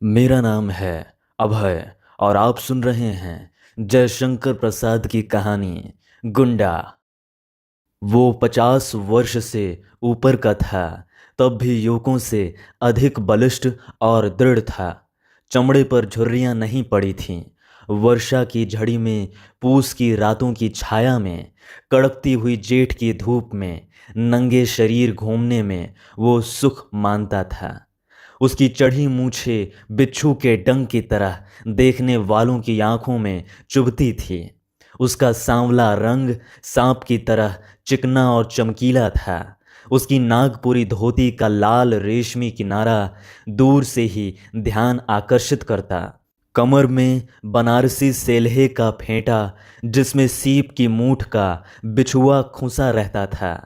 मेरा नाम है अभय और आप सुन रहे हैं जयशंकर प्रसाद की कहानी गुंडा। वो 50 वर्ष से ऊपर का था, तब भी युवकों से अधिक बलिष्ठ और दृढ़ था। चमड़े पर झुर्रियां नहीं पड़ी थीं। वर्षा की झड़ी में, पूस की रातों की छाया में, कड़कती हुई जेठ की धूप में, नंगे शरीर घूमने में वो सुख मानता था। उसकी चढ़ी मूछें बिच्छू के डंक की तरह देखने वालों की आंखों में चुभती थी। उसका सांवला रंग सांप की तरह चिकना और चमकीला था। उसकी नागपुरी धोती का लाल रेशमी किनारा दूर से ही ध्यान आकर्षित करता। कमर में बनारसी सेल्हे का फेंटा, जिसमें सीप की मूठ का बिछुआ खुंसा रहता था।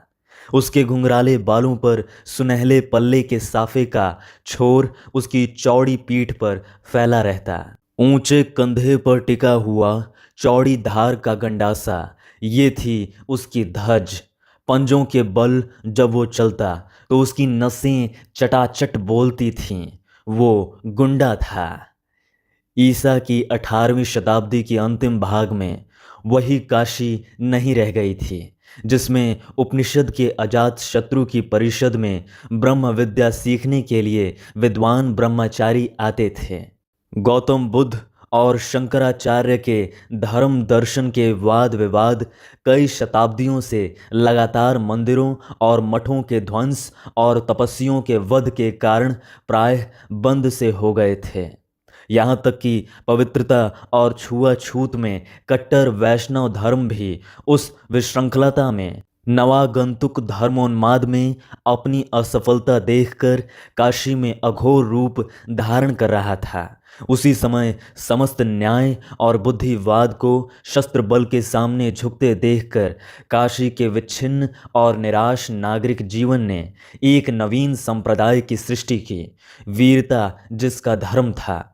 उसके घुंघराले बालों पर सुनहले पल्ले के साफे का छोर उसकी चौड़ी पीठ पर फैला रहता। ऊंचे कंधे पर टिका हुआ चौड़ी धार का गंडासा, ये थी उसकी धज। पंजों के बल जब वो चलता तो उसकी नसें चटाचट बोलती थीं। वो गुंडा था। ईसा की 18वीं शताब्दी के अंतिम भाग में वही काशी नहीं रह गई थी जिसमें उपनिषद के अजात शत्रु की परिषद में ब्रह्म विद्या सीखने के लिए विद्वान ब्रह्मचारी आते थे। गौतम बुद्ध और शंकराचार्य के धर्म दर्शन के वाद विवाद कई शताब्दियों से लगातार मंदिरों और मठों के ध्वंस और तपस्वियों के वध के कारण प्रायः बंद से हो गए थे। यहाँ तक कि पवित्रता और छुआछूत में कट्टर वैष्णव धर्म भी उस विशृंखलता में, नवागंतुक धर्मोन्माद में अपनी असफलता देखकर काशी में अघोर रूप धारण कर रहा था। उसी समय समस्त न्याय और बुद्धिवाद को शस्त्र बल के सामने झुकते देखकर काशी के विच्छिन्न और निराश नागरिक जीवन ने एक नवीन संप्रदाय की सृष्टि की। वीरता जिसका धर्म था,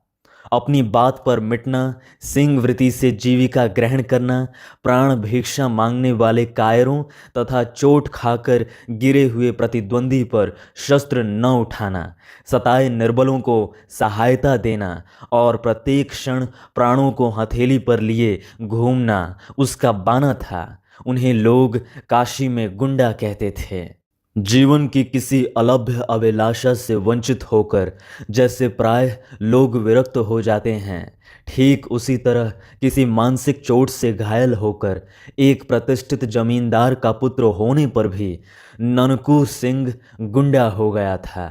अपनी बात पर मिटना, सिंह वृत्ति से जीविका ग्रहण करना, प्राण भिक्षा मांगने वाले कायरों तथा चोट खाकर गिरे हुए प्रतिद्वंदी पर शस्त्र न उठाना, सताए निर्बलों को सहायता देना और प्रत्येक क्षण प्राणों को हथेली पर लिए घूमना उसका बाना था। उन्हें लोग काशी में गुंडा कहते थे। जीवन की किसी अलभ्य अभिलाषा से वंचित होकर जैसे प्रायः लोग विरक्त हो जाते हैं, ठीक उसी तरह किसी मानसिक चोट से घायल होकर एक प्रतिष्ठित जमींदार का पुत्र होने पर भी ननकू सिंह गुंडा हो गया था।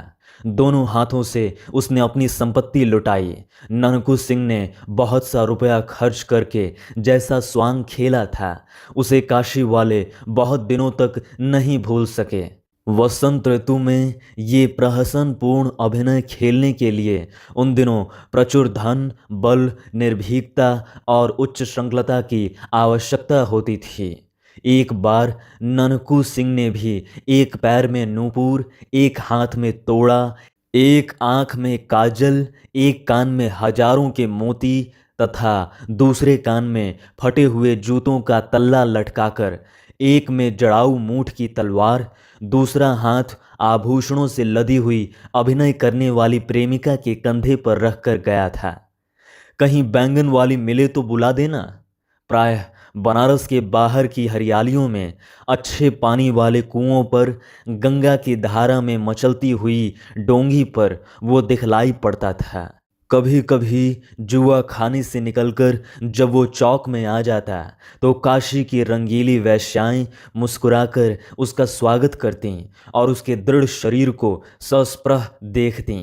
दोनों हाथों से उसने अपनी संपत्ति लुटाई। ननकू सिंह ने बहुत सा रुपया खर्च करके जैसा स्वांग खेला था, उसे काशी वाले बहुत दिनों तक नहीं भूल सके। वसंत ऋतु में ये प्रहसनपूर्ण अभिनय खेलने के लिए उन दिनों प्रचुर धन, बल, निर्भीकता और उच्च श्रृंखलता की आवश्यकता होती थी। एक बार ननकू सिंह ने भी एक पैर में नूपुर, एक हाथ में तोड़ा, एक आंख में काजल, एक कान में हजारों के मोती तथा दूसरे कान में फटे हुए जूतों का तल्ला लटकाकर, एक में जड़ाऊ मूठ की तलवार, दूसरा हाथ आभूषणों से लदी हुई अभिनय करने वाली प्रेमिका के कंधे पर रखकर गया था। कहीं बैंगन वाली मिले तो बुला देना। प्रायः बनारस के बाहर की हरियालियों में, अच्छे पानी वाले कुओं पर, गंगा की धारा में मचलती हुई डोंगी पर वो दिखलाई पड़ता था। कभी कभी जुआ खाने से निकलकर जब वो चौक में आ जाता तो काशी की रंगीली वेश्याएं मुस्कुराकर उसका स्वागत करतीं और उसके दृढ़ शरीर को सस्पृह देखतीं।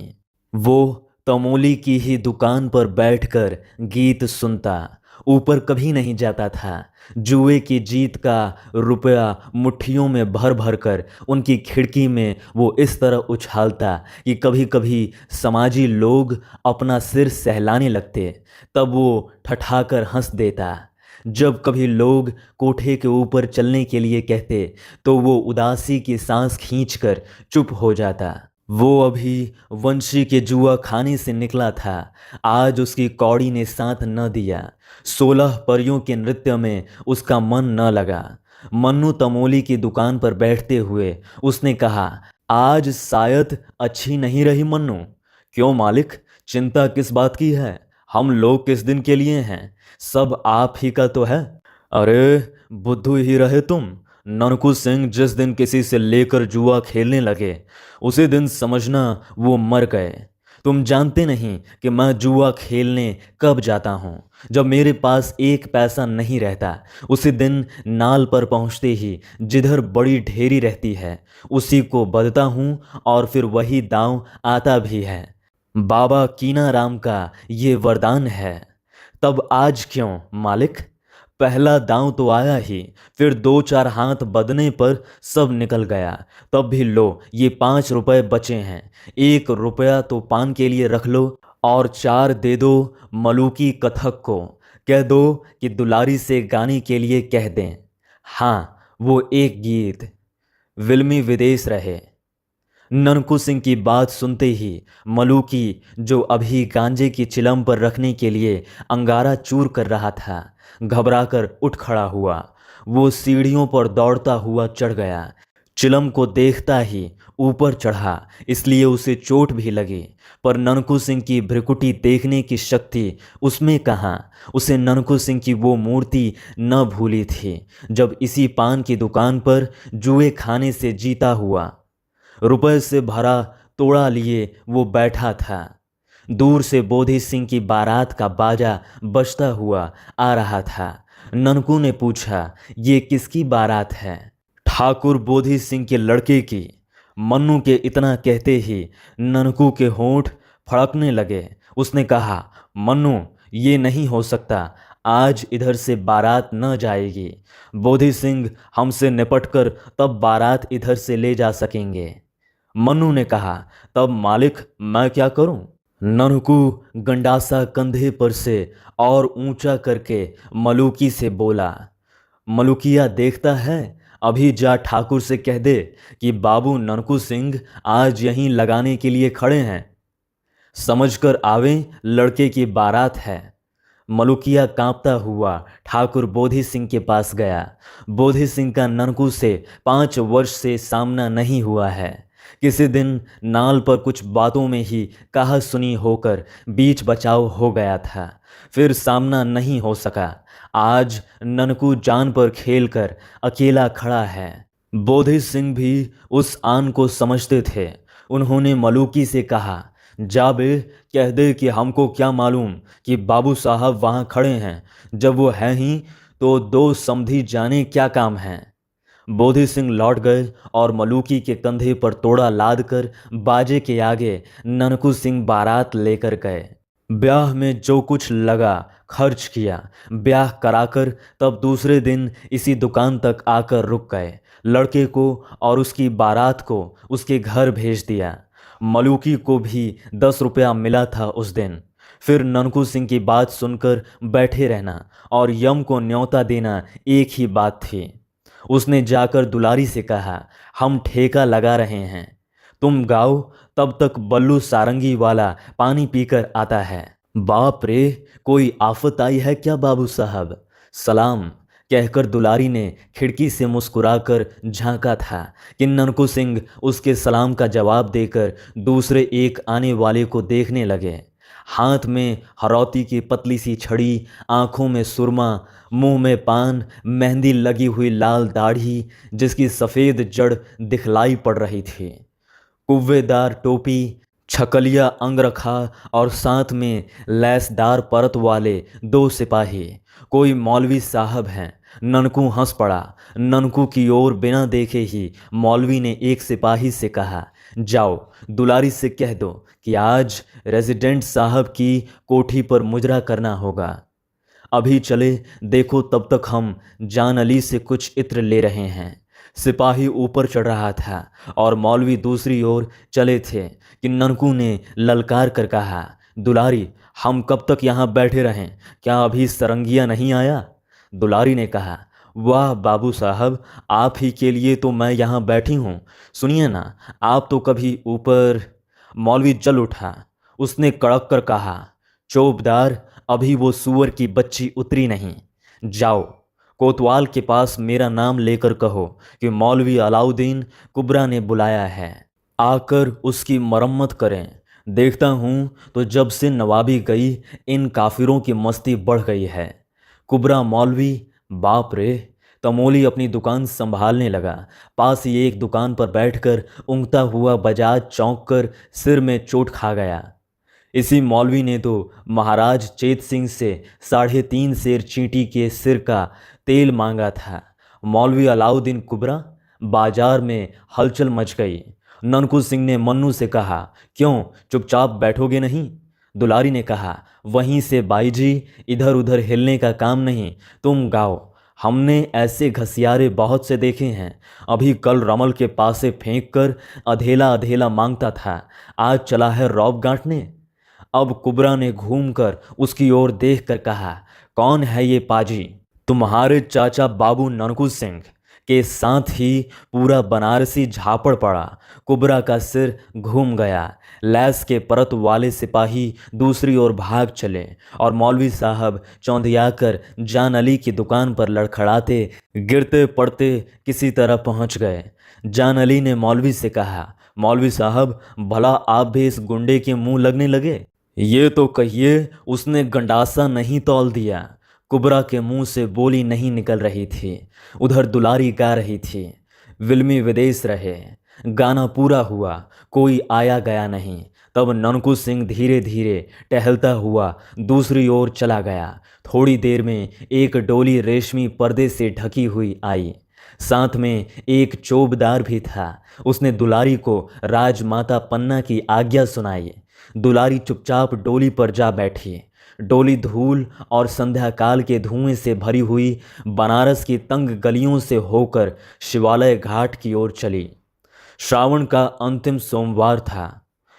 वो तमोली की ही दुकान पर बैठकर गीत सुनता, ऊपर कभी नहीं जाता था। जुए की जीत का रुपया मुट्ठियों में भर भर कर उनकी खिड़की में वो इस तरह उछालता कि कभी कभी समाजी लोग अपना सिर सहलाने लगते, तब वो ठठाकर हंस देता। जब कभी लोग कोठे के ऊपर चलने के लिए कहते तो वो उदासी की सांस खींचकर चुप हो जाता। वो अभी वंशी के जुआ खाने से निकला था। आज उसकी कौड़ी ने साथ न दिया। 16 परियों के नृत्य में उसका मन न लगा। मन्नू तमोली की दुकान पर बैठते हुए उसने कहा, आज शायद अच्छी नहीं रही मन्नू। क्यों मालिक, चिंता किस बात की है? हम लोग किस दिन के लिए हैं? सब आप ही का तो है। अरे बुद्धू ही रहे तुम। ननकू सिंह जिस दिन किसी से लेकर जुआ खेलने लगे उसी दिन समझना वो मर गए। तुम जानते नहीं कि मैं जुआ खेलने कब जाता हूँ? जब मेरे पास एक पैसा नहीं रहता। उसी दिन नाल पर पहुँचते ही जिधर बड़ी ढेरी रहती है उसी को बदता हूँ और फिर वही दांव आता भी है। बाबा कीनाराम का ये वरदान है। तब आज क्यों मालिक? पहला दांव तो आया ही, फिर दो चार हाथ बदने पर सब निकल गया। तब भी लो ये 5 रुपए बचे हैं। 1 रुपया तो पान के लिए रख लो और 4 दे दो मलूकी कथक को। कह दो कि दुलारी से गाने के लिए कह दें। हाँ, वो एक गीत विल्मी विदेश रहे। ननकू सिंह की बात सुनते ही मलूकी, जो अभी गांजे की चिलम पर रखने के लिए अंगारा चूर कर रहा था, घबराकर उठ खड़ा हुआ। वो सीढ़ियों पर दौड़ता हुआ चढ़ गया। चिलम को देखता ही ऊपर चढ़ा, इसलिए उसे चोट भी लगी। पर ननकू सिंह की भ्रिकुटी देखने की शक्ति उसमें कहाँ। उसे ननकू सिंह की वो मूर्ति न भूली थी जब इसी पान की दुकान पर जुए खाने से जीता हुआ रुपए से भरा तोड़ा लिए वो बैठा था। दूर से बोधि सिंह की बारात का बाजा बजता हुआ आ रहा था। ननकू ने पूछा, ये किसकी बारात है? ठाकुर बोधि सिंह के लड़के की। मन्नू के इतना कहते ही ननकू के होंठ फड़कने लगे। उसने कहा, मन्नू ये नहीं हो सकता। आज इधर से बारात न जाएगी। बोधि सिंह हमसे निपटकर तब बारात इधर से ले जा सकेंगे। मन्नू ने कहा, तब मालिक मैं क्या करूं? ननकू गंडासा कंधे पर से और ऊंचा करके मलूकी से बोला, मलूकिया देखता है? अभी जा ठाकुर से कह दे कि बाबू ननकू सिंह आज यहीं लगाने के लिए खड़े हैं। समझकर आवे, लड़के की बारात है। मलुकिया कांपता हुआ ठाकुर बोधि सिंह के पास गया। बोधि सिंह का ननकू से 5 वर्ष से सामना नहीं हुआ है। किसी दिन नाल पर कुछ बातों में ही कहा सुनी होकर बीच बचाव हो गया था, फिर सामना नहीं हो सका। आज ननकू जान पर खेलकर अकेला खड़ा है। बोधि सिंह भी उस आन को समझते थे। उन्होंने मलूकी से कहा, जा बे, कह दे कि हमको क्या मालूम कि बाबू साहब वहाँ खड़े हैं। जब वो हैं ही तो दो समधी जाने क्या काम है। बोधि सिंह लौट गए और मलूकी के कंधे पर तोड़ा लाद कर बाजे के आगे ननकू सिंह बारात लेकर गए। ब्याह में जो कुछ लगा खर्च किया। ब्याह कराकर तब दूसरे दिन इसी दुकान तक आकर रुक गए। लड़के को और उसकी बारात को उसके घर भेज दिया। मलूकी को भी 10 रुपया मिला था उस दिन। फिर ननकू सिंह की बात सुनकर बैठे रहना और यम को न्योता देना एक ही बात थी। उसने जाकर दुलारी से कहा, हम ठेका लगा रहे हैं, तुम गाओ। तब तक बल्लू सारंगी वाला पानी पीकर आता है। बाप रे, कोई आफत आई है क्या बाबू साहब? सलाम कहकर दुलारी ने खिड़की से मुस्कुराकर झांका था कि ननकू सिंह उसके सलाम का जवाब देकर दूसरे एक आने वाले को देखने लगे। हाथ में हरौती की पतली सी छड़ी, आंखों में सुरमा, मुंह में पान, मेहंदी लगी हुई लाल दाढ़ी जिसकी सफ़ेद जड़ दिखलाई पड़ रही थी, कुव्वेदार टोपी, छकलिया अंगरखा और साथ में लैसदार परत वाले 2 सिपाही। कोई मौलवी साहब हैं। ननकू हंस पड़ा। ननकू की ओर बिना देखे ही मौलवी ने एक सिपाही से कहा, जाओ दुलारी से कह दो कि आज रेजिडेंट साहब की कोठी पर मुजरा करना होगा। अभी चले देखो, तब तक हम जान अली से कुछ इत्र ले रहे हैं। सिपाही ऊपर चढ़ रहा था और मौलवी दूसरी ओर चले थे कि ननकू ने ललकार कर कहा, दुलारी हम कब तक यहाँ बैठे रहें? क्या अभी सरंगिया नहीं आया? दुलारी ने कहा, वाह बाबू साहब, आप ही के लिए तो मैं यहाँ बैठी हूँ। सुनिए ना, आप तो कभी ऊपर। मौलवी चल उठा। उसने कड़क कर कहा, चौबदार, अभी वो सुअर की बच्ची उतरी नहीं। जाओ कोतवाल के पास मेरा नाम लेकर कहो कि मौलवी अलाउद्दीन कुबरा ने बुलाया है, आकर उसकी मरम्मत करें। देखता हूँ तो जब से नवाबी गई इन काफिरों की मस्ती बढ़ गई है। कुबरा मौलवी, बाप रे। तमोली अपनी दुकान संभालने लगा। पास ही एक दुकान पर बैठकर ऊँघता हुआ बजाज चौंक कर सिर में चोट खा गया। इसी मौलवी ने तो महाराज चेत सिंह से 3.5 सेर चींटी के सिर का तेल मांगा था। मौलवी अलाउद्दीन कुबरा। बाजार में हलचल मच गई। ननकू सिंह ने मन्नू से कहा, क्यों चुपचाप बैठोगे नहीं? दुलारी ने कहा, वहीं से बाई जी, इधर उधर हिलने का काम नहीं, तुम गाओ। हमने ऐसे घसियारे बहुत से देखे हैं। अभी कल रमल के पासे फेंक कर अधेला अधेला मांगता था, आज चला है रौब गांठने। अब कुबरा ने घूमकर उसकी ओर देखकर कहा, कौन है ये पाजी? तुम्हारे चाचा बाबू ननकू सिंह। के साथ ही पूरा बनारसी झापड़ पड़ा। कुबरा का सिर घूम गया। लैस के परत वाले सिपाही दूसरी ओर भाग चले और मौलवी साहब चौंधियाकर जान अली की दुकान पर लड़खड़ाते गिरते पड़ते किसी तरह पहुंच गए। जान अली ने मौलवी से कहा, मौलवी साहब, भला आप भी इस गुंडे के मुंह लगने लगे? ये तो कहिए उसने गंडासा नहीं तौल दिया। कुबरा के मुंह से बोली नहीं निकल रही थी। उधर दुलारी गा रही थी, विल्मी विदेश रहे। गाना पूरा हुआ, कोई आया गया नहीं। तब ननकू सिंह धीरे धीरे टहलता हुआ दूसरी ओर चला गया। थोड़ी देर में एक डोली रेशमी पर्दे से ढकी हुई आई। साथ में एक चोबदार भी था। उसने दुलारी को राजमाता पन्ना की आज्ञा सुनाई। दुलारी चुपचाप डोली पर जा बैठी। डोली धूल और संध्या काल के धुएं से भरी हुई बनारस की तंग गलियों से होकर शिवालय घाट की ओर चली। श्रावण का अंतिम सोमवार था।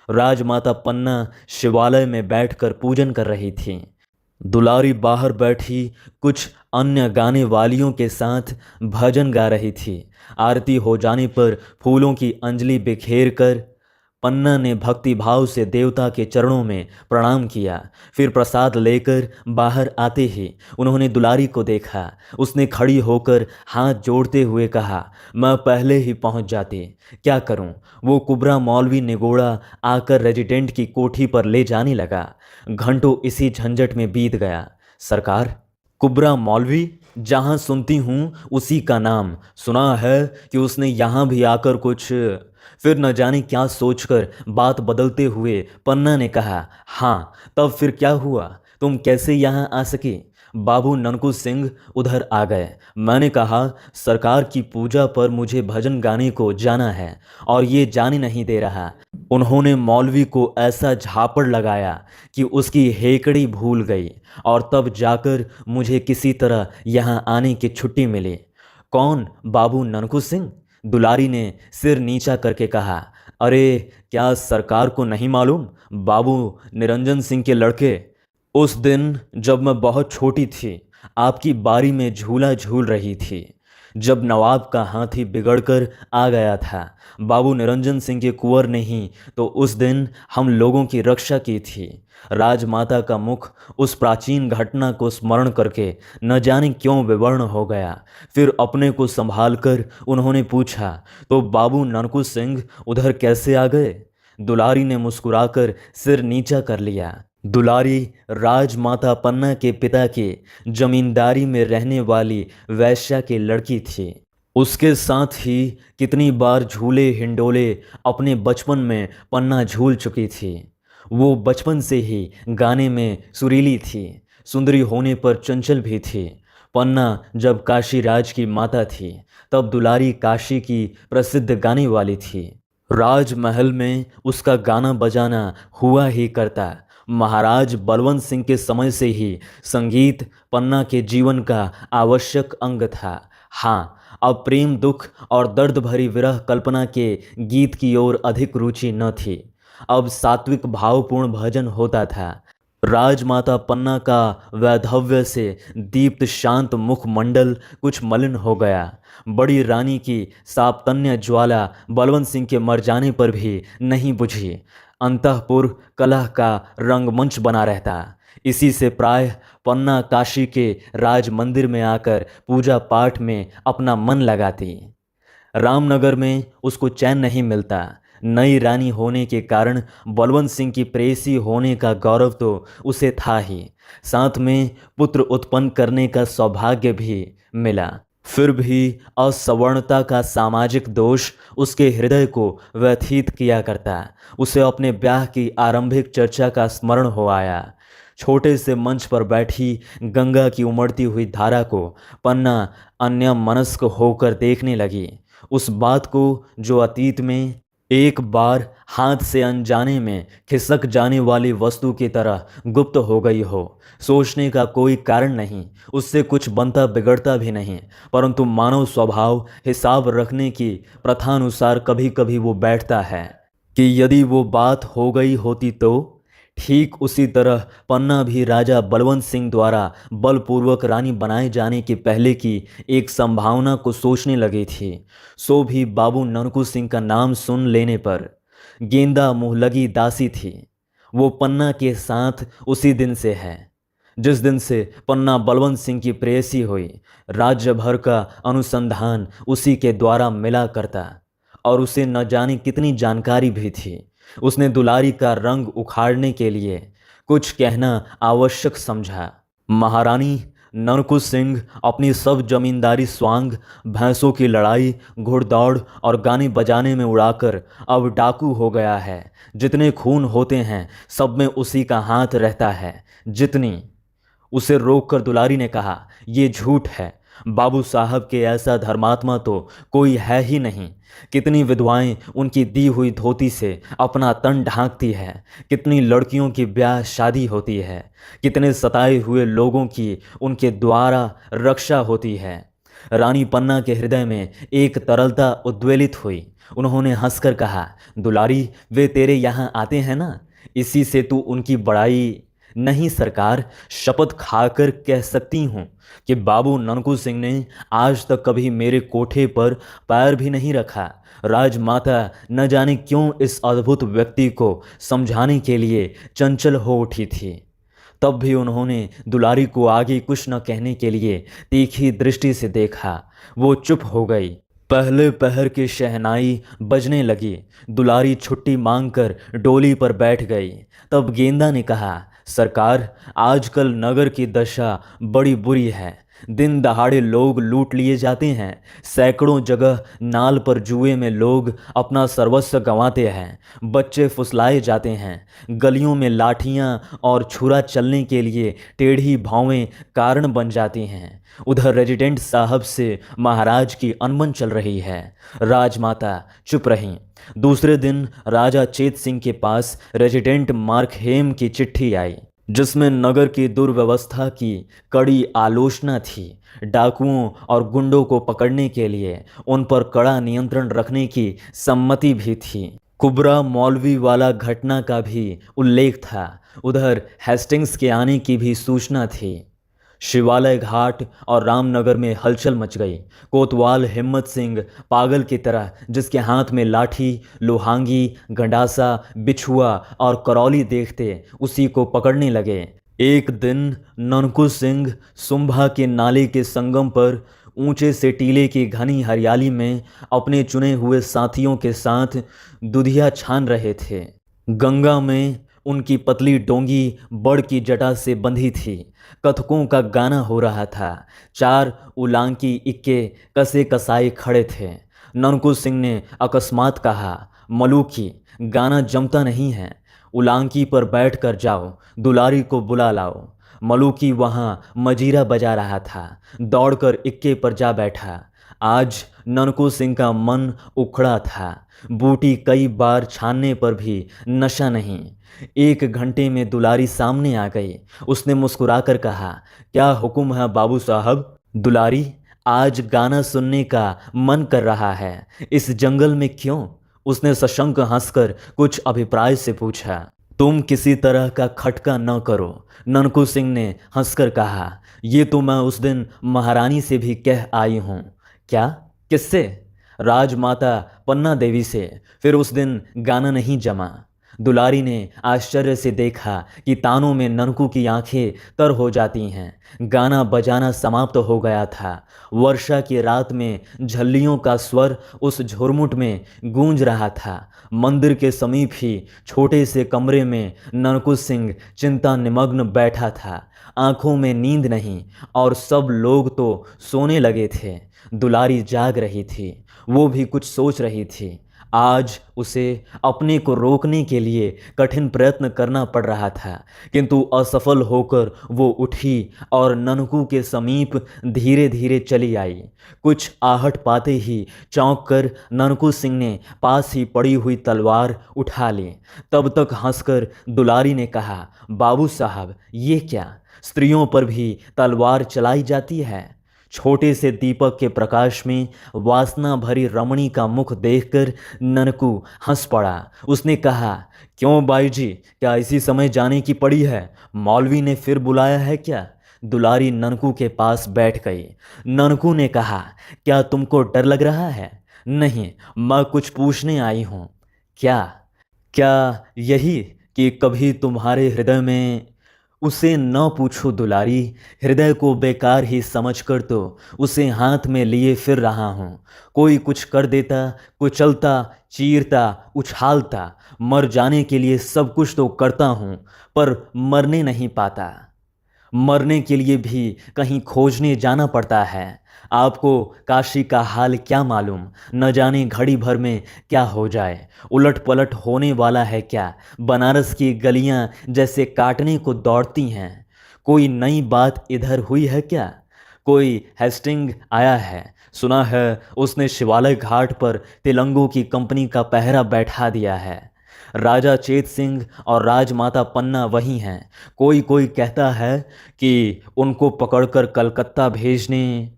राजमाता पन्ना शिवालय में बैठकर पूजन कर रही थी। दुलारी बाहर बैठी कुछ अन्य गाने वालियों के साथ भजन गा रही थी। आरती हो जाने पर फूलों की अंजलि बिखेर कर पन्ना ने भक्ति भाव से देवता के चरणों में प्रणाम किया। फिर प्रसाद लेकर बाहर आते ही उन्होंने दुलारी को देखा। उसने खड़ी होकर हाथ जोड़ते हुए कहा, मैं पहले ही पहुंच जाती, क्या करूं? वो कुबरा मौलवी निगोड़ा आकर रेजिडेंट की कोठी पर ले जाने लगा। घंटों इसी झंझट में बीत गया। सरकार, कुबरा मौलवी, जहां सुनती हूं उसी का नाम। सुना है कि उसने यहां भी आकर कुछ। फिर न जाने क्या सोचकर बात बदलते हुए पन्ना ने कहा, हाँ, तब फिर क्या हुआ? तुम कैसे यहाँ आ सकी? बाबू ननकू सिंह उधर आ गए। मैंने कहा, सरकार की पूजा पर मुझे भजन गाने को जाना है और ये जाने नहीं दे रहा। उन्होंने मौलवी को ऐसा झापड़ लगाया कि उसकी हेकड़ी भूल गई और तब जाकर मुझे किसी तरह यहाँ आने की छुट्टी मिली। कौन, बाबू ननकू सिंह? दुलारी ने सिर नीचा करके कहा, अरे क्या सरकार को नहीं मालूम? बाबू निरंजन सिंह के लड़के। उस दिन जब मैं बहुत छोटी थी, आपकी बारी में झूला झूल रही थी, जब नवाब का हाथी बिगड़कर आ गया था। बाबू निरंजन सिंह के कुंवर ने ही तो उस दिन हम लोगों की रक्षा की थी। राजमाता का मुख उस प्राचीन घटना को स्मरण करके न जाने क्यों विवर्ण हो गया। फिर अपने को संभाल कर उन्होंने पूछा, तो बाबू ननकू सिंह उधर कैसे आ गए? दुलारी ने मुस्कुराकर सिर नीचा कर लिया। दुलारी राजमाता पन्ना के पिता के जमींदारी में रहने वाली वैश्या की लड़की थी। उसके साथ ही कितनी बार झूले हिंडोले अपने बचपन में पन्ना झूल चुकी थी। वो बचपन से ही गाने में सुरीली थी। सुंदरी होने पर चंचल भी थी। पन्ना जब काशी राज की माता थी, तब दुलारी काशी की प्रसिद्ध गाने वाली थी। राजमहल में उसका गाना बजाना हुआ ही करता। महाराज बलवंत सिंह के समय से ही संगीत पन्ना के जीवन का आवश्यक अंग था। हाँ, अब प्रेम, दुख और दर्द भरी विरह कल्पना के गीत की ओर अधिक रुचि न थी। अब सात्विक भावपूर्ण भजन होता था। राजमाता पन्ना का वैधव्य से दीप्त शांत मुखमंडल कुछ मलिन हो गया। बड़ी रानी की सापतन्य ज्वाला बलवंत सिंह के मर जाने पर भी नहीं बुझी। अंतःपुर कलह का रंगमंच बना रहता। इसी से प्रायः पन्ना काशी के राज मंदिर में आकर पूजा पाठ में अपना मन लगाती। रामनगर में उसको चैन नहीं मिलता। नई रानी होने के कारण बलवंत सिंह की प्रेयसी होने का गौरव तो उसे था ही, साथ में पुत्र उत्पन्न करने का सौभाग्य भी मिला। फिर भी असवर्णता का सामाजिक दोष उसके हृदय को व्यथित किया करता। उसे अपने ब्याह की आरंभिक चर्चा का स्मरण हो आया। छोटे से मंच पर बैठी गंगा की उमड़ती हुई धारा को पन्ना अन्यमनस्क होकर देखने लगी। उस बात को जो अतीत में एक बार हाथ से अनजाने में खिसक जाने वाली वस्तु की तरह गुप्त हो गई हो, सोचने का कोई कारण नहीं, उससे कुछ बनता बिगड़ता भी नहीं, परंतु मानव स्वभाव हिसाब रखने की प्रथानुसार कभी कभी वो बैठता है कि यदि वो बात हो गई होती तो। ठीक उसी तरह पन्ना भी राजा बलवंत सिंह द्वारा बलपूर्वक रानी बनाए जाने के पहले की एक संभावना को सोचने लगी थी। सो भी बाबू ननकू सिंह का नाम सुन लेने पर गेंदा मुँहलगी दासी थी। वो पन्ना के साथ उसी दिन से है जिस दिन से पन्ना बलवंत सिंह की प्रेयसी हुई। राज्य भर का अनुसंधान उसी के द्वारा मिला करता और उसे न जाने कितनी जानकारी भी थी। उसने दुलारी का रंग उखाड़ने के लिए कुछ कहना आवश्यक समझा। महारानी ननकू सिंह अपनी सब जमींदारी स्वांग, भैंसों की लड़ाई, घुड़दौड़ और गाने बजाने में उड़ाकर अब डाकू हो गया है। जितने खून होते हैं सब में उसी का हाथ रहता है। जितनी उसे रोककर दुलारी ने कहा, ये झूठ है। बाबू साहब के ऐसा धर्मात्मा तो कोई है ही नहीं। कितनी विधवाएं उनकी दी हुई धोती से अपना तन ढांकती है, कितनी लड़कियों की ब्याह शादी होती है, कितने सताए हुए लोगों की उनके द्वारा रक्षा होती है। रानी पन्ना के हृदय में एक तरलता उद्वेलित हुई। उन्होंने हंसकर कहा, दुलारी, वे तेरे यहाँ आते हैं ना, इसी से तू उनकी बड़ाई। नहीं सरकार, शपथ खाकर कह सकती हूँ कि बाबू ननकू सिंह ने आज तक कभी मेरे कोठे पर पैर भी नहीं रखा। राजमाता न जाने क्यों इस अद्भुत व्यक्ति को समझाने के लिए चंचल हो उठी थी। तब भी उन्होंने दुलारी को आगे कुछ न कहने के लिए तीखी दृष्टि से देखा। वो चुप हो गई। पहले पहर की शहनाई बजने लगी। दुलारी छुट्टी मांगकर डोली पर बैठ गई। तब गेंदा ने कहा, सरकार, आजकल नगर की दशा बड़ी बुरी है। दिन दहाड़े लोग लूट लिए जाते हैं। सैकड़ों जगह नाल पर जुए में लोग अपना सर्वस्व गंवाते हैं। बच्चे फुसलाए जाते हैं। गलियों में लाठियां और छुरा चलने के लिए टेढ़ी भावें कारण बन जाती हैं। उधर रेजिडेंट साहब से महाराज की अनबन चल रही है। राजमाता चुप रहीं। दूसरे दिन राजा चेत सिंह के पास रेजिडेंट मार्कहेम की चिट्ठी आई, जिसमें नगर की दुर्व्यवस्था की कड़ी आलोचना थी। डाकुओं और गुंडों को पकड़ने के लिए उन पर कड़ा नियंत्रण रखने की सम्मति भी थी। कुबरा मौलवी वाला घटना का भी उल्लेख था। उधर हेस्टिंग्स के आने की भी सूचना थी। शिवालय घाट और रामनगर में हलचल मच गई। कोतवाल हिम्मत सिंह पागल की तरह, जिसके हाथ में लाठी, लोहांगी, गंडासा, बिछुआ और करौली देखते उसी को पकड़ने लगे। एक दिन ननकू सिंह सुंभा के नाले के संगम पर ऊंचे से टीले की घनी हरियाली में अपने चुने हुए साथियों के साथ दुधिया छान रहे थे। गंगा में उनकी पतली डोंगी बड़ की जटा से बंधी थी। कथकों का गाना हो रहा था। 4 उलांकी इक्के कसे कसाए खड़े थे। ननकू सिंह ने अकस्मात कहा, मलूकी, गाना जमता नहीं है। उलांकी पर बैठ कर जाओ, दुलारी को बुला लाओ। मलूकी वहाँ मजीरा बजा रहा था। दौड़कर इक्के पर जा बैठा। आज ननकू सिंह का मन उखड़ा था। बूटी कई बार छानने पर भी नशा नहीं। 1 घंटे में दुलारी सामने आ गई। उसने मुस्कुराकर कहा, क्या हुक्म है बाबू साहब? दुलारी, आज गाना सुनने का मन कर रहा है। इस जंगल में क्यों? उसने सशंक हंसकर कुछ अभिप्राय से पूछा। तुम किसी तरह का खटका न करो, ननकू सिंह ने हंसकर कहा। ये तो मैं उस दिन महारानी से भी कह आई हूँ। क्या? किससे? राजमाता पन्ना देवी से। फिर उस दिन गाना नहीं जमा। दुलारी ने आश्चर्य से देखा कि तानों में ननकू की आंखें तर हो जाती हैं। गाना बजाना समाप्त हो गया था। वर्षा की रात में झल्लियों का स्वर उस झुरमुट में गूंज रहा था। मंदिर के समीप ही छोटे से कमरे में ननकू सिंह चिंता निमग्न बैठा था। आंखों में नींद नहीं और सब लोग तो सोने लगे थे। दुलारी जाग रही थी, वो भी कुछ सोच रही थी। आज उसे अपने को रोकने के लिए कठिन प्रयत्न करना पड़ रहा था, किंतु असफल होकर वो उठी और ननकू के समीप धीरे धीरे चली आई। कुछ आहट पाते ही चौंक कर ननकू सिंह ने पास ही पड़ी हुई तलवार उठा ली। तब तक हंसकर दुलारी ने कहा, बाबू साहब, ये क्या, स्त्रियों पर भी तलवार चलाई जाती है? छोटे से दीपक के प्रकाश में वासना भरी रमणी का मुख देखकर ननकू हंस पड़ा। उसने कहा, क्यों बाई जी, क्या इसी समय जाने की पड़ी है? मौलवी ने फिर बुलाया है क्या? दुलारी ननकू के पास बैठ गई। ननकू ने कहा, क्या तुमको डर लग रहा है? नहीं, मैं कुछ पूछने आई हूँ। क्या? क्या यही कि कभी तुम्हारे हृदय में? उसे न पूछो दुलारी, हृदय को बेकार ही समझकर तो उसे हाथ में लिए फिर रहा हूँ। कोई कुछ कर देता, कुचलता, चीरता, उछालता, मर जाने के लिए सब कुछ तो करता हूँ, पर मरने नहीं पाता। मरने के लिए भी कहीं खोजने जाना पड़ता है। आपको काशी का हाल क्या मालूम, न जाने घड़ी भर में क्या हो जाए, उलट पलट होने वाला है क्या। बनारस की गलियां जैसे काटने को दौड़ती हैं। कोई नई बात इधर हुई है क्या? कोई हेस्टिंग आया है, सुना है उसने शिवालय घाट पर तिलंगों की कंपनी का पहरा बैठा दिया है। राजा चेत सिंह और राजमाता पन्ना वही हैं। कोई कोई कहता है कि उनको पकड़कर कलकत्ता भेजने।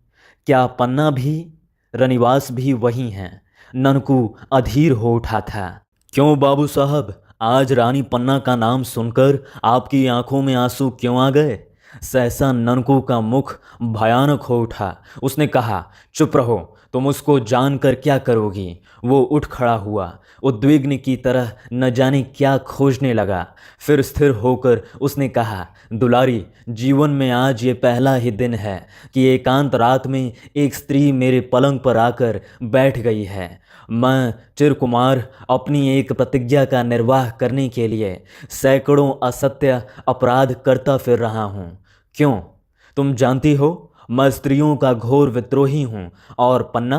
क्या पन्ना भी? रनिवास भी वही हैं। ननकू अधीर हो उठा था। क्यों बाबू साहब, आज रानी पन्ना का नाम सुनकर आपकी आंखों में आंसू क्यों आ गए? सहसा ननकू का मुख भयानक हो उठा। उसने कहा, चुप रहो, तुम उसको जानकर क्या करोगी? वो उठ खड़ा हुआ, उद्विग्न की तरह न जाने क्या खोजने लगा। फिर स्थिर होकर उसने कहा, दुलारी, जीवन में आज ये पहला ही दिन है कि एकांत रात में एक स्त्री मेरे पलंग पर आकर बैठ गई है। मैं चिरकुमार अपनी एक प्रतिज्ञा का निर्वाह करने के लिए सैकड़ों असत्य अपराध करता फिर रहा हूँ। क्यों? तुम जानती हो मैं स्त्रियों का घोर विद्रोही हूँ। और पन्ना,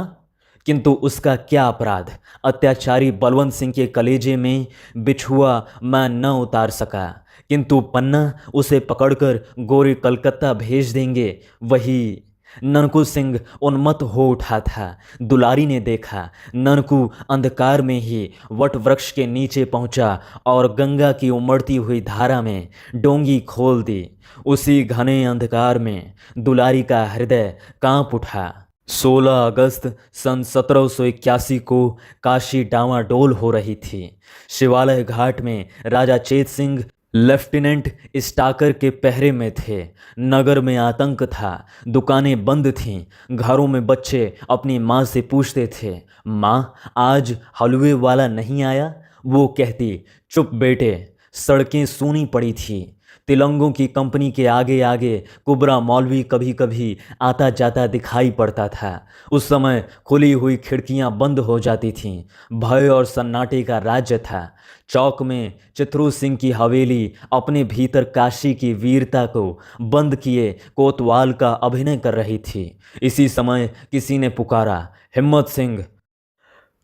किंतु उसका क्या अपराध? अत्याचारी बलवंत सिंह के कलेजे में बिछुआ मैं न उतार सका, किंतु पन्ना उसे पकड़कर गोरी कलकत्ता भेज देंगे। वही। ननकू सिंह उन्मत्त हो उठा था। दुलारी ने देखा, ननकू अंधकार में ही वट वृक्ष के नीचे पहुंचा और गंगा की उमड़ती हुई धारा में डोंगी खोल दी। उसी घने अंधकार में दुलारी का हृदय कांप उठा। 16 अगस्त सन 1781 को काशी डांवाडोल हो रही थी। शिवालय घाट में राजा चेत सिंह लेफ्टिनेंट स्टाकर के पहरे में थे। नगर में आतंक था, दुकानें बंद थीं। घरों में बच्चे अपनी माँ से पूछते थे, माँ, आज हलवे वाला नहीं आया? वो कहती, चुप बेटे। सड़कें सूनी पड़ी थी। तिलंगों की कंपनी के आगे आगे कुबरा मौलवी कभी कभी आता जाता दिखाई पड़ता था। उस समय खुली हुई खिड़कियां बंद हो जाती थीं। भय और सन्नाटे का राज्य था। चौक में चित्रू सिंह की हवेली अपने भीतर काशी की वीरता को बंद किए कोतवाल का अभिनय कर रही थी। इसी समय किसी ने पुकारा, हिम्मत सिंह।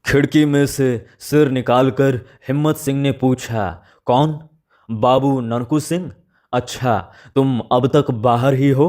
खिड़की में से सिर निकालकर हिम्मत सिंह ने पूछा, कौन? बाबू ननकू सिंह। अच्छा, तुम अब तक बाहर ही हो?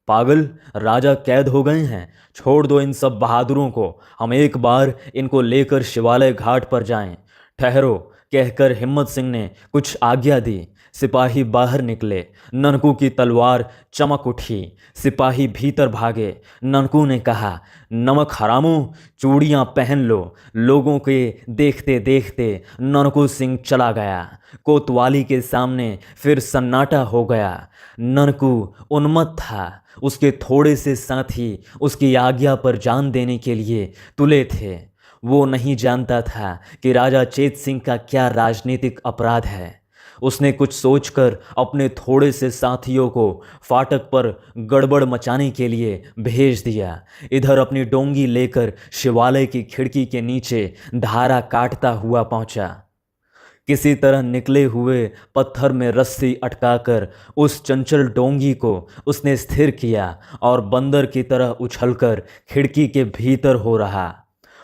पागल, राजा कैद हो गए हैं। छोड़ दो इन सब बहादुरों को, हम एक बार इनको लेकर शिवालय घाट पर जाएं। ठहरो, कहकर हिम्मत सिंह ने कुछ आज्ञा दी। सिपाही बाहर निकले। ननकू की तलवार चमक उठी। सिपाही भीतर भागे। ननकू ने कहा, नमक हरामों, चूड़ियाँ पहन लो। लोगों के देखते देखते ननकू सिंह चला गया। कोतवाली के सामने फिर सन्नाटा हो गया। ननकू उन्मत्त था। उसके थोड़े से साथी उसकी आज्ञा पर जान देने के लिए तुले थे। वो नहीं जानता था कि राजा चेत सिंह का क्या राजनीतिक अपराध है। उसने कुछ सोचकर अपने थोड़े से साथियों को फाटक पर गड़बड़ मचाने के लिए भेज दिया। इधर अपनी डोंगी लेकर शिवालय की खिड़की के नीचे धारा काटता हुआ पहुंचा। किसी तरह निकले हुए पत्थर में रस्सी अटकाकर उस चंचल डोंगी को उसने स्थिर किया और बंदर की तरह उछलकर खिड़की के भीतर हो रहा।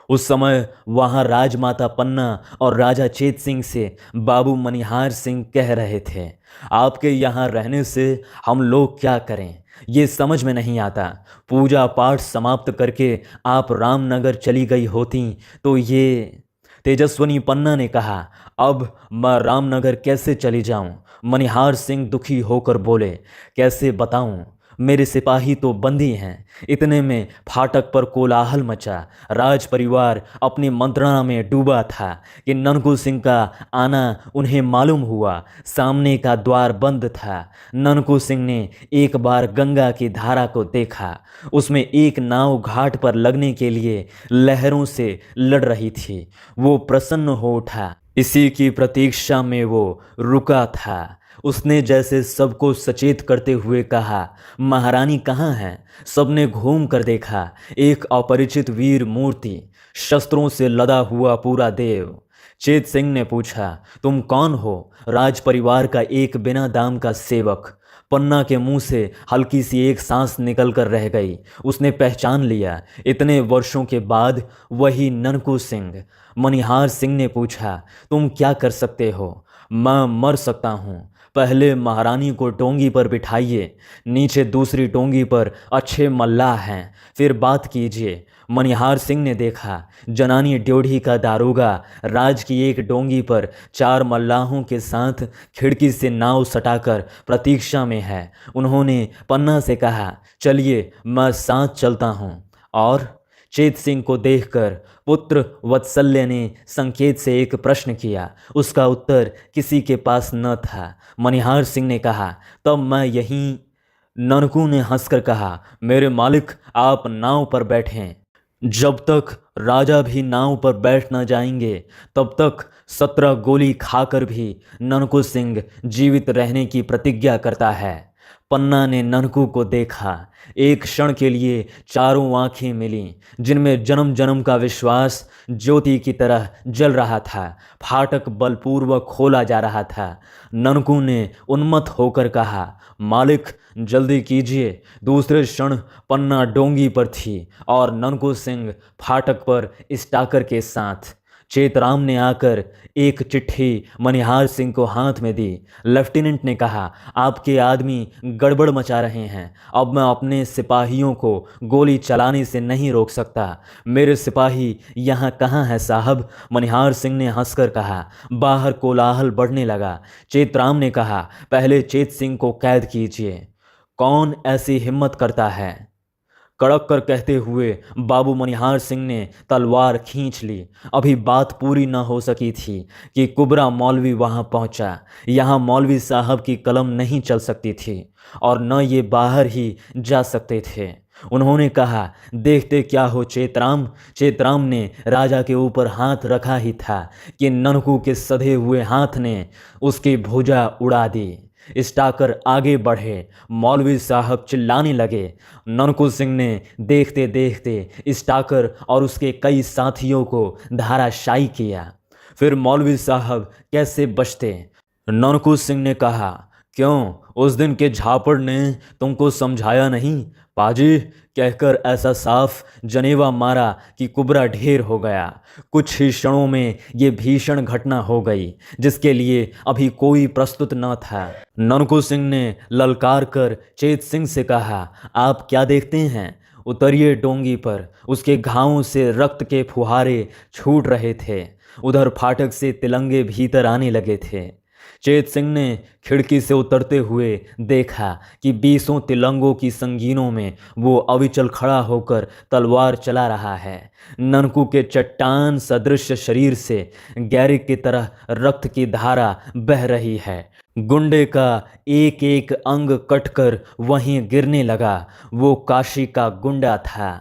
उस समय वहां राजमाता पन्ना और राजा चेत सिंह से बाबू मनिहार सिंह कह रहे थे, आपके यहाँ रहने से हम लोग क्या करें, ये समझ में नहीं आता। पूजा पाठ समाप्त करके आप रामनगर चली गई होती तो ये। तेजस्वनी पन्ना ने कहा, अब मैं रामनगर कैसे चली जाऊं? मनिहार सिंह दुखी होकर बोले, कैसे बताऊं, मेरे सिपाही तो बंदी हैं। इतने में फाटक पर कोलाहल मचा। राज परिवार अपनी मंत्रणा में डूबा था कि ननकू सिंह का आना उन्हें मालूम हुआ। सामने का द्वार बंद था। ननकू सिंह ने एक बार गंगा की धारा को देखा। उसमें एक नाव घाट पर लगने के लिए लहरों से लड़ रही थी। वो प्रसन्न हो उठा। इसी की प्रतीक्षा में वो रुका था। उसने जैसे सबको सचेत करते हुए कहा, महारानी कहाँ हैं? सबने घूम कर देखा। एक अपरिचित वीर मूर्ति, शस्त्रों से लदा हुआ पूरा देव। चेत सिंह ने पूछा, तुम कौन हो? राज परिवार का एक बिना दाम का सेवक। पन्ना के मुंह से हल्की सी एक सांस निकल कर रह गई। उसने पहचान लिया, इतने वर्षों के बाद वही ननकू सिंह। मनिहार सिंह ने पूछा, तुम क्या कर सकते हो? मैं मर सकता हूँ। पहले महारानी को डोंगी पर बिठाइए, नीचे दूसरी डोंगी पर अच्छे मल्लाह हैं, फिर बात कीजिए। मनिहार सिंह ने देखा, जनानी ड्योढ़ी का दारोगा राज की एक डोंगी पर 4 मल्लाहों के साथ खिड़की से नाव सटाकर प्रतीक्षा में है। उन्होंने पन्ना से कहा, चलिए मैं साथ चलता हूँ। और चेत सिंह को देखकर पुत्र वत्सल्य ने संकेत से एक प्रश्न किया। उसका उत्तर किसी के पास न था। मनिहार सिंह ने कहा, तब मैं यहीं। ननकू ने हंसकर कहा, मेरे मालिक आप नाव पर बैठें। जब तक राजा भी नाव पर बैठ न जाएंगे तब तक 17 गोली खाकर भी ननकू सिंह जीवित रहने की प्रतिज्ञा करता है। पन्ना ने ननकू को देखा। एक क्षण के लिए चारों आंखें मिलीं, जिनमें जन्म जन्म का विश्वास ज्योति की तरह जल रहा था। फाटक बलपूर्वक खोला जा रहा था। ननकू ने उन्मत्त होकर कहा, मालिक जल्दी कीजिए। दूसरे क्षण पन्ना डोंगी पर थी और ननकू सिंह फाटक पर स्टाकर के साथ। चेतराम ने आकर एक चिट्ठी मनिहार सिंह को हाथ में दी। लेफ्टिनेंट ने कहा, आपके आदमी गड़बड़ मचा रहे हैं। अब मैं अपने सिपाहियों को गोली चलाने से नहीं रोक सकता। मेरे सिपाही यहाँ कहाँ हैं साहब? मनिहार सिंह ने हंसकर कहा। बाहर कोलाहल बढ़ने लगा। चेतराम ने कहा, पहले चेत सिंह को कैद कीजिए। कौन ऐसी हिम्मत करता है? कड़क कर कहते हुए बाबू मनिहार सिंह ने तलवार खींच ली। अभी बात पूरी न हो सकी थी कि कुबरा मौलवी वहां पहुंचा। यहाँ मौलवी साहब की कलम नहीं चल सकती थी और न ये बाहर ही जा सकते थे। उन्होंने कहा, देखते क्या हो चेतराम? चेतराम ने राजा के ऊपर हाथ रखा ही था कि ननकू के सधे हुए हाथ ने उसकी भुजा उड़ा दी। स्टाकर आगे बढ़े। मौलवी साहब चिल्लाने लगे। ननकू सिंह ने देखते देखते स्टाकर और उसके कई साथियों को धाराशायी किया। फिर मौलवी साहब कैसे बचते? ननकू सिंह ने कहा, क्यों उस दिन के झापड़ ने तुमको समझाया नहीं? पाजी कहकर ऐसा साफ जनेवा मारा कि कुबरा ढेर हो गया। कुछ ही क्षणों में ये भीषण घटना हो गई जिसके लिए अभी कोई प्रस्तुत न था। ननकू सिंह ने ललकार कर चेत सिंह से कहा, आप क्या देखते हैं? उतरिए डोंगी पर। उसके घावों से रक्त के फुहारे छूट रहे थे। उधर फाटक से तिलंगे भीतर आने लगे थे। चेत सिंह ने खिड़की से उतरते हुए देखा कि 20 तिलंगों की संगीनों में वो अविचल खड़ा होकर तलवार चला रहा है। ननकू के चट्टान सदृश शरीर से गैरिक की तरह रक्त की धारा बह रही है। गुंडे का एक एक अंग कटकर वहीं गिरने लगा। वो काशी का गुंडा था।